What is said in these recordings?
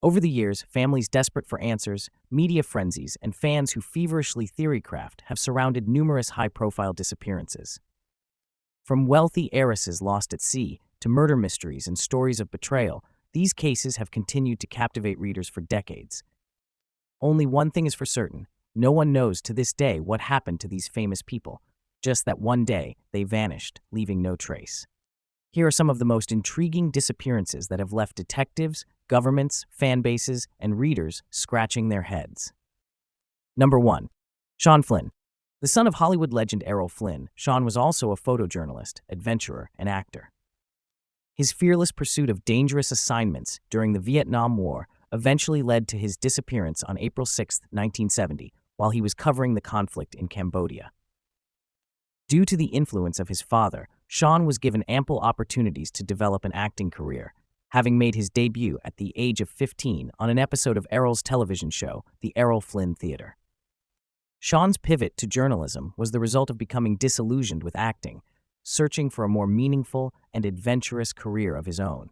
Over the years, families desperate for answers, media frenzies, and fans who feverishly theorycraft have surrounded numerous high-profile disappearances. From wealthy heiresses lost at sea to murder mysteries and stories of betrayal, these cases have continued to captivate readers for decades. Only one thing is for certain: no one knows to this day what happened to these famous people, just that one day they vanished, leaving no trace. Here are some of the most intriguing disappearances that have left detectives, governments, fan bases, and readers scratching their heads. Number 1. Shawn Flynn. The son of Hollywood legend Errol Flynn, Shawn was also a photojournalist, adventurer, and actor. His fearless pursuit of dangerous assignments during the Vietnam War eventually led to his disappearance on April 6, 1970, while he was covering the conflict in Cambodia. Due to the influence of his father, Shawn was given ample opportunities to develop an acting career, having made his debut at the age of 15 on an episode of Errol's television show, The Errol Flynn Theater. Shawn's pivot to journalism was the result of becoming disillusioned with acting, searching for a more meaningful and adventurous career of his own.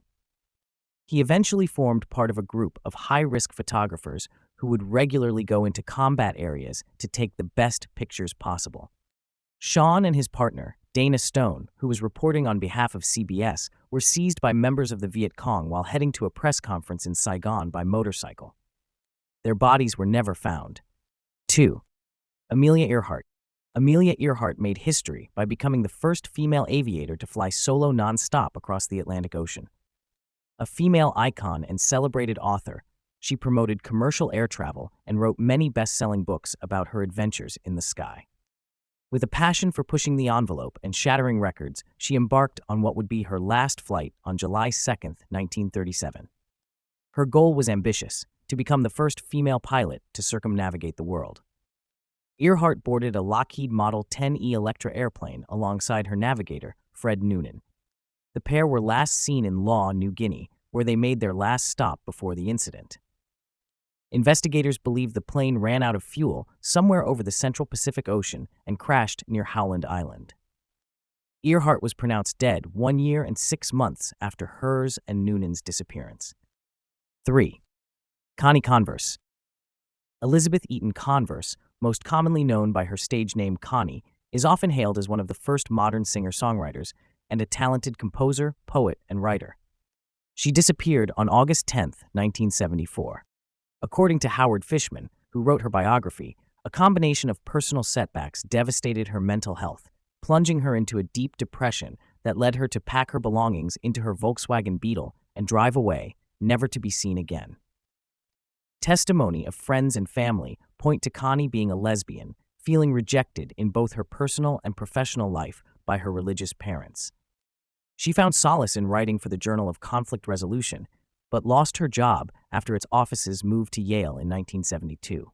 He eventually formed part of a group of high-risk photographers who would regularly go into combat areas to take the best pictures possible. Shawn and his partner, Dana Stone, who was reporting on behalf of CBS, were seized by members of the Viet Cong while heading to a press conference in Saigon by motorcycle. Their bodies were never found. 2. Amelia Earhart. Amelia Earhart made history by becoming the first female aviator to fly solo non-stop across the Atlantic Ocean. A female icon and celebrated author, she promoted commercial air travel and wrote many best-selling books about her adventures in the sky. With a passion for pushing the envelope and shattering records, she embarked on what would be her last flight on July 2, 1937. Her goal was ambitious: to become the first female pilot to circumnavigate the world. Earhart boarded a Lockheed Model 10E Electra airplane alongside her navigator, Fred Noonan. The pair were last seen in Law, New Guinea, where they made their last stop before the incident. Investigators believe the plane ran out of fuel somewhere over the central Pacific Ocean and crashed near Howland Island. Earhart was pronounced dead 1 year and 6 months after hers and Noonan's disappearance. 3. Connie Converse. Elizabeth Eaton Converse, most commonly known by her stage name Connie, is often hailed as one of the first modern singer-songwriters and a talented composer, poet, and writer. She disappeared on August 10, 1974. According to Howard Fishman, who wrote her biography, a combination of personal setbacks devastated her mental health, plunging her into a deep depression that led her to pack her belongings into her Volkswagen Beetle and drive away, never to be seen again. Testimony of friends and family point to Connie being a lesbian, feeling rejected in both her personal and professional life by her religious parents. She found solace in writing for the Journal of Conflict Resolution, but lost her job after its offices moved to Yale in 1972.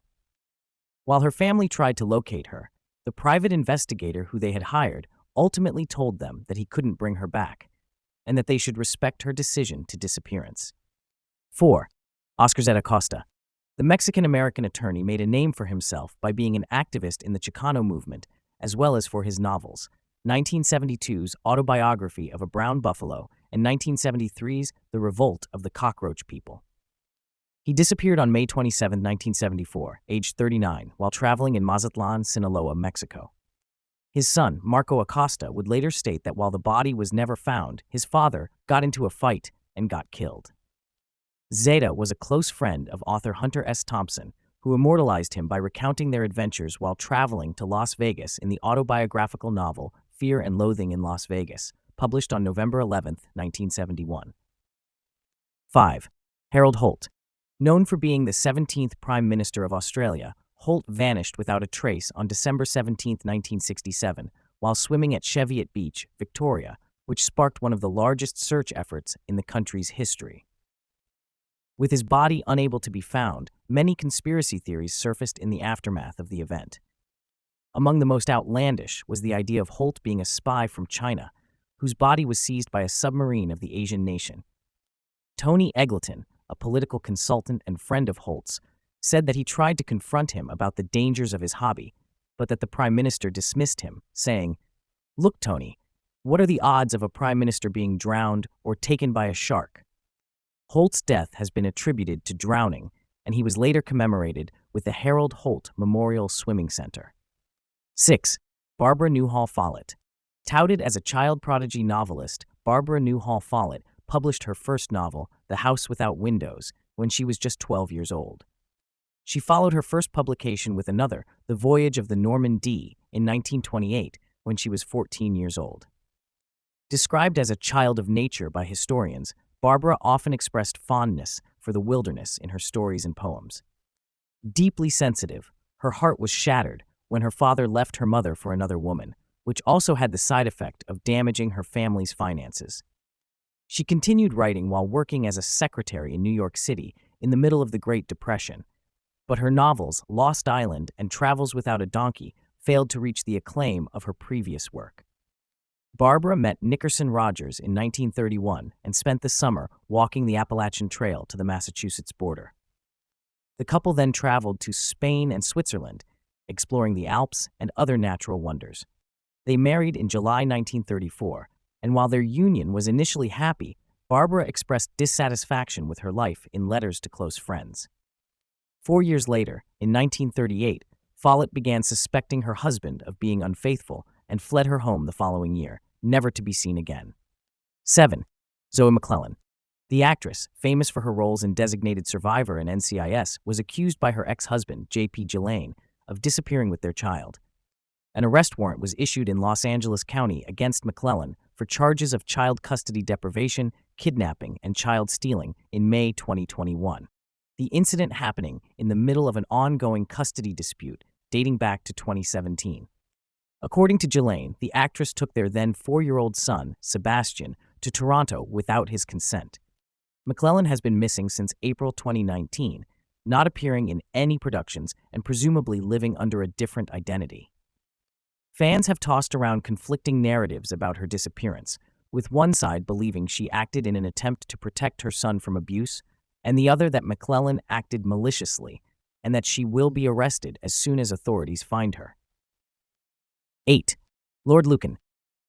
While her family tried to locate her, the private investigator who they had hired ultimately told them that he couldn't bring her back, and that they should respect her decision to disappearance. 4. Oscar Zeta Aosta. The Mexican-American attorney made a name for himself by being an activist in the Chicano movement, as well as for his novels, 1972's Autobiography of a Brown Buffalo and 1973's The Revolt of the Cockroach People. He disappeared on May 27, 1974, aged 39, while traveling in Mazatlan, Sinaloa, Mexico. His son, Marco Acosta, would later state that while the body was never found, his father got into a fight and got killed. Zeta was a close friend of author Hunter S. Thompson, who immortalized him by recounting their adventures while traveling to Las Vegas in the autobiographical novel Fear and Loathing in Las Vegas, published on November 11, 1971. 5. Harold Holt. Known for being the 17th Prime Minister of Australia, Holt vanished without a trace on December 17, 1967, while swimming at Cheviot Beach, Victoria, which sparked one of the largest search efforts in the country's history. With his body unable to be found, many conspiracy theories surfaced in the aftermath of the event. Among the most outlandish was the idea of Holt being a spy from China, whose body was seized by a submarine of the Asian nation. Tony Eggleton, a political consultant and friend of Holt's, said that he tried to confront him about the dangers of his hobby, but that the Prime Minister dismissed him, saying, "Look, Tony, what are the odds of a Prime Minister being drowned or taken by a shark?" Holt's death has been attributed to drowning, and he was later commemorated with the Harold Holt Memorial Swimming Center. 6. Barbara Newhall Follett. Touted as a child prodigy novelist, Barbara Newhall Follett published her first novel, The House Without Windows, when she was just 12 years old. She followed her first publication with another, The Voyage of the Norman D, in 1928, when she was 14 years old. Described as a child of nature by historians, Barbara often expressed fondness for the wilderness in her stories and poems. Deeply sensitive, her heart was shattered when her father left her mother for another woman, which also had the side effect of damaging her family's finances. She continued writing while working as a secretary in New York City in the middle of the Great Depression, but her novels, Lost Island and Travels Without a Donkey, failed to reach the acclaim of her previous work. Barbara met Nickerson Rogers in 1931 and spent the summer walking the Appalachian Trail to the Massachusetts border. The couple then traveled to Spain and Switzerland, exploring the Alps and other natural wonders. They married in July 1934, and while their union was initially happy, Barbara expressed dissatisfaction with her life in letters to close friends. 4 years later, in 1938, Follett began suspecting her husband of being unfaithful and fled her home the following year, never to be seen again. 7. Zoe Mlen. The actress, famous for her roles in Designated Survivor and NCIS, was accused by her ex-husband, J.P. Gillane, of disappearing with their child. An arrest warrant was issued in Los Angeles County against McClellan for charges of child custody deprivation, kidnapping, and child stealing in May 2021. The incident happening in the middle of an ongoing custody dispute dating back to 2017. According to Gillane, the actress took their then 4-year-old son, Sebastian, to Toronto without his consent. McClellan has been missing since April 2019, not appearing in any productions and presumably living under a different identity. Fans have tossed around conflicting narratives about her disappearance, with one side believing she acted in an attempt to protect her son from abuse, and the other that McClellan acted maliciously, and that she will be arrested as soon as authorities find her. 8. Lord Lucan.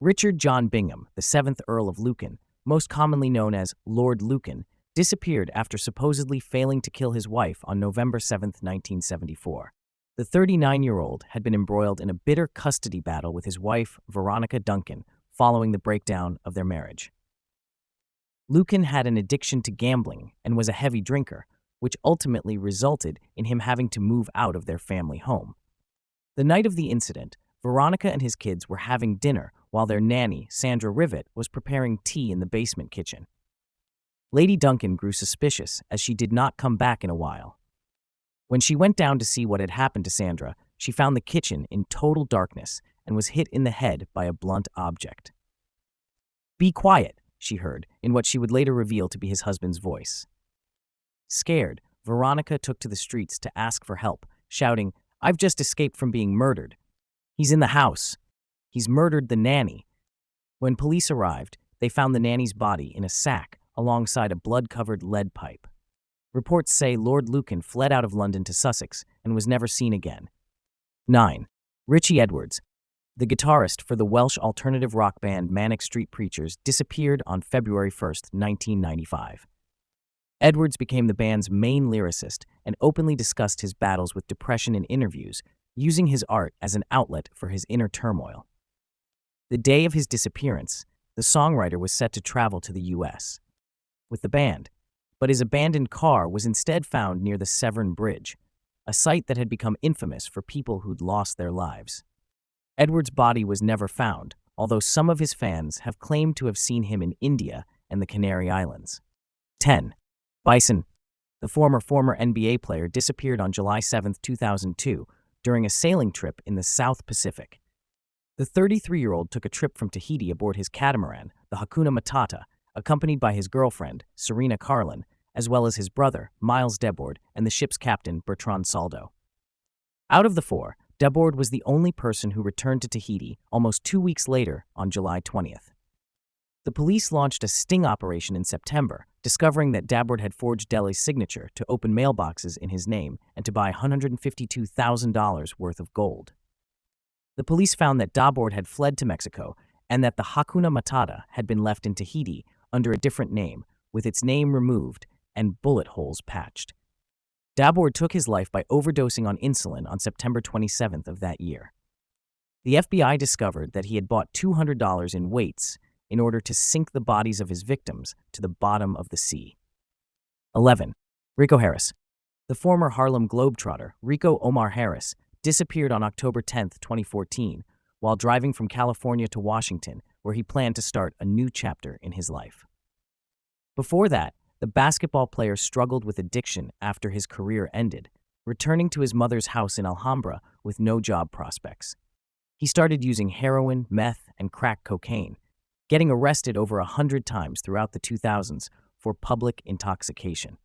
Richard John Bingham, the 7th Earl of Lucan, most commonly known as Lord Lucan, disappeared after supposedly failing to kill his wife on November 7, 1974. The 39-year-old had been embroiled in a bitter custody battle with his wife, Veronica Duncan, following the breakdown of their marriage. Lucan had an addiction to gambling and was a heavy drinker, which ultimately resulted in him having to move out of their family home. The night of the incident, Veronica and his kids were having dinner while their nanny, Sandra Rivet, was preparing tea in the basement kitchen. Lady Duncan grew suspicious as she did not come back in a while. When she went down to see what had happened to Sandra, she found the kitchen in total darkness and was hit in the head by a blunt object. "Be quiet," she heard, in what she would later reveal to be his husband's voice. Scared, Veronica took to the streets to ask for help, shouting, "I've just escaped from being murdered. He's in the house. He's murdered the nanny." When police arrived, they found the nanny's body in a sack alongside a blood-covered lead pipe. Reports say Lord Lucan fled out of London to Sussex and was never seen again. 9. Richie Edwards. The guitarist for the Welsh alternative rock band Manic Street Preachers disappeared on February 1, 1995. Edwards became the band's main lyricist and openly discussed his battles with depression in interviews, using his art as an outlet for his inner turmoil. The day of his disappearance, the songwriter was set to travel to the U.S. with the band, but his abandoned car was instead found near the Severn Bridge, a site that had become infamous for people who'd lost their lives. Edwards' body was never found, although some of his fans have claimed to have seen him in India and the Canary Islands. 10. Bison. The former NBA player disappeared on July 7, 2002, during a sailing trip in the South Pacific. The 33-year-old took a trip from Tahiti aboard his catamaran, the Hakuna Matata, accompanied by his girlfriend, Serena Carlin, as well as his brother, Miles Debord, and the ship's captain, Bertrand Saldo. Out of the four, Debord was the only person who returned to Tahiti almost 2 weeks later on July 20th. The police launched a sting operation in September, discovering that Debord had forged Dele's signature to open mailboxes in his name and to buy $152,000 worth of gold. The police found that Debord had fled to Mexico and that the Hakuna Matata had been left in Tahiti under a different name, with its name removed and bullet holes patched. Dabord took his life by overdosing on insulin on September 27th of that year. The FBI discovered that he had bought $200 in weights in order to sink the bodies of his victims to the bottom of the sea. 11. Rico Harris. The former Harlem Globetrotter, Rico Omar Harris, disappeared on October 10, 2014, while driving from California to Washington, where he planned to start a new chapter in his life. Before that, the basketball player struggled with addiction after his career ended, returning to his mother's house in Alhambra with no job prospects. He started using heroin, meth, and crack cocaine, getting arrested over 100 times throughout the 2000s for public intoxication.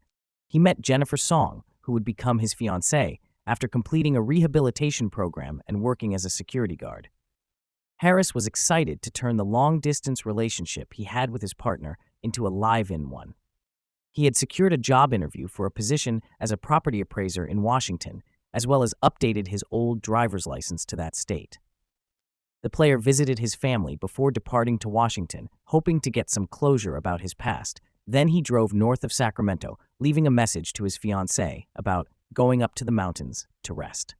He met Jennifer Song, who would become his fiancée, after completing a rehabilitation program and working as a security guard. Harris was excited to turn the long-distance relationship he had with his partner into a live-in one. He had secured a job interview for a position as a property appraiser in Washington, as well as updated his old driver's license to that state. The player visited his family before departing to Washington, hoping to get some closure about his past. Then he drove north of Sacramento, leaving a message to his fiancée about going up to the mountains to rest.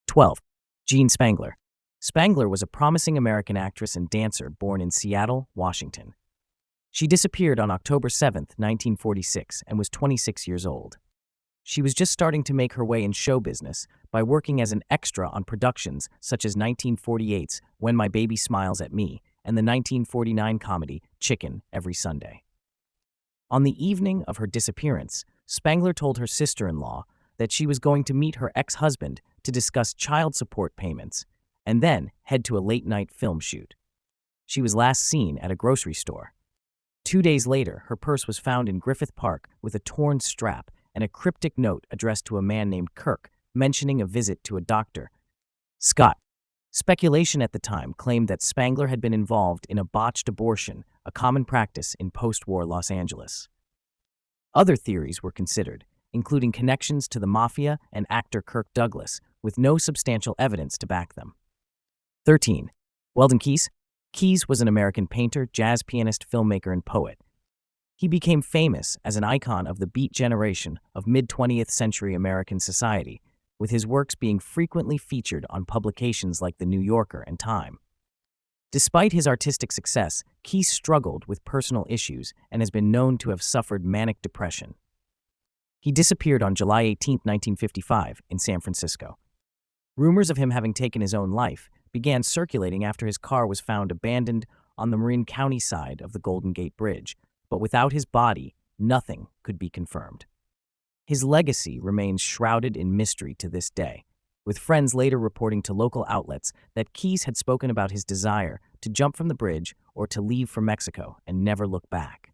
12. Jean Spangler. Spangler was a promising American actress and dancer born in Seattle, Washington. She disappeared on October 7, 1946, and was 26 years old. She was just starting to make her way in show business by working as an extra on productions such as 1948's When My Baby Smiles at Me and the 1949 comedy Chicken Every Sunday. On the evening of her disappearance, Spangler told her sister-in-law that she was going to meet her ex-husband to discuss child support payments and then head to a late-night film shoot. She was last seen at a grocery store. 2 days later, her purse was found in Griffith Park with a torn strap and a cryptic note addressed to a man named Kirk, mentioning a visit to a doctor, Scott. Speculation at the time claimed that Spangler had been involved in a botched abortion, a common practice in post-war Los Angeles. Other theories were considered, including connections to the mafia and actor Kirk Douglas, with no substantial evidence to back them. 13. Weldon Keys. Keys was an American painter, jazz pianist, filmmaker, and poet. He became famous as an icon of the Beat generation of mid-20th century American society, with his works being frequently featured on publications like The New Yorker and Time. Despite his artistic success, Keys struggled with personal issues and has been known to have suffered manic depression. He disappeared on July 18, 1955, in San Francisco. Rumors of him having taken his own life began circulating after his car was found abandoned on the Marin County side of the Golden Gate Bridge, but without his body, nothing could be confirmed. His legacy remains shrouded in mystery to this day, with friends later reporting to local outlets that Keys had spoken about his desire to jump from the bridge or to leave for Mexico and never look back.